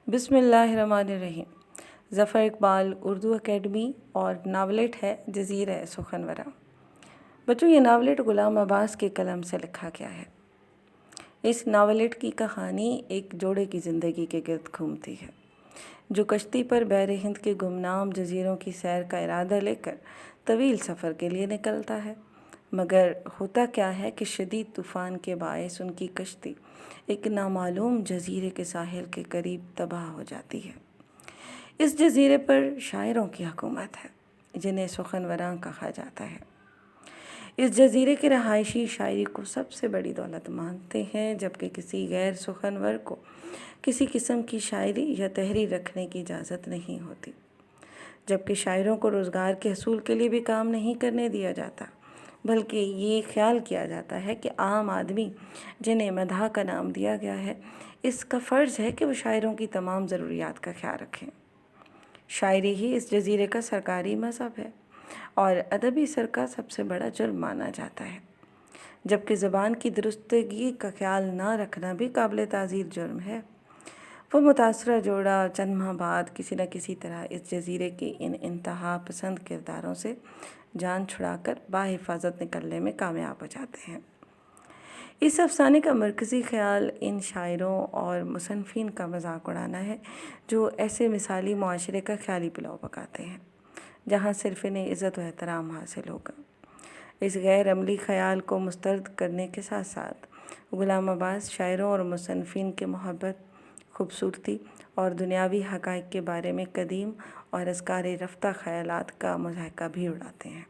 بسم اللہ الرحمن الرحیم۔ ظفر اقبال اردو اکیڈمی اور ناولٹ ہے جزیرہ سخنورا۔ بچوں، یہ ناولٹ غلام عباس کے قلم سے لکھا گیا ہے۔ اس ناولٹ کی کہانی ایک جوڑے کی زندگی کے گرد گھومتی ہے جو کشتی پر بحر ہند کے گمنام جزیروں کی سیر کا ارادہ لے کر طویل سفر کے لیے نکلتا ہے، مگر ہوتا کیا ہے کہ شدید طوفان کے باعث ان کی کشتی ایک نامعلوم جزیرے کے ساحل کے قریب تباہ ہو جاتی ہے۔ اس جزیرے پر شاعروں کی حکومت ہے جنہیں سخنوراں کہا جاتا ہے۔ اس جزیرے کے رہائشی شاعری کو سب سے بڑی دولت مانتے ہیں، جبکہ کسی غیر سخنور کو کسی قسم کی شاعری یا تحریر رکھنے کی اجازت نہیں ہوتی، جبکہ شاعروں کو روزگار کے حصول کے لیے بھی کام نہیں کرنے دیا جاتا، بلکہ یہ خیال کیا جاتا ہے کہ عام آدمی جنہیں مداح کا نام دیا گیا ہے، اس کا فرض ہے کہ وہ شاعروں کی تمام ضروریات کا خیال رکھیں۔ شاعری ہی اس جزیرے کا سرکاری مذہب ہے اور ادبی سر کا سب سے بڑا جرم مانا جاتا ہے، جبکہ زبان کی درستگی کا خیال نہ رکھنا بھی قابل تعزیر جرم ہے۔ وہ متاثرہ جوڑا چند ماہ بعد کسی نہ کسی طرح اس جزیرے کے ان انتہا پسند کرداروں سے جان چھڑا کر بحفاظت نکلنے میں کامیاب ہو جاتے ہیں۔ اس افسانے کا مرکزی خیال ان شاعروں اور مصنفین کا مذاق اڑانا ہے جو ایسے مثالی معاشرے کا خیالی پلاؤ پکاتے ہیں جہاں صرف انہیں عزت و احترام حاصل ہوگا۔ اس غیر عملی خیال کو مسترد کرنے کے ساتھ ساتھ غلام عباس شاعروں اور مصنفین کے محبت، خوبصورتی اور دنیاوی حقائق کے بارے میں قدیم اور ازکار رفتہ خیالات کا مضحکہ بھی اڑاتے ہیں۔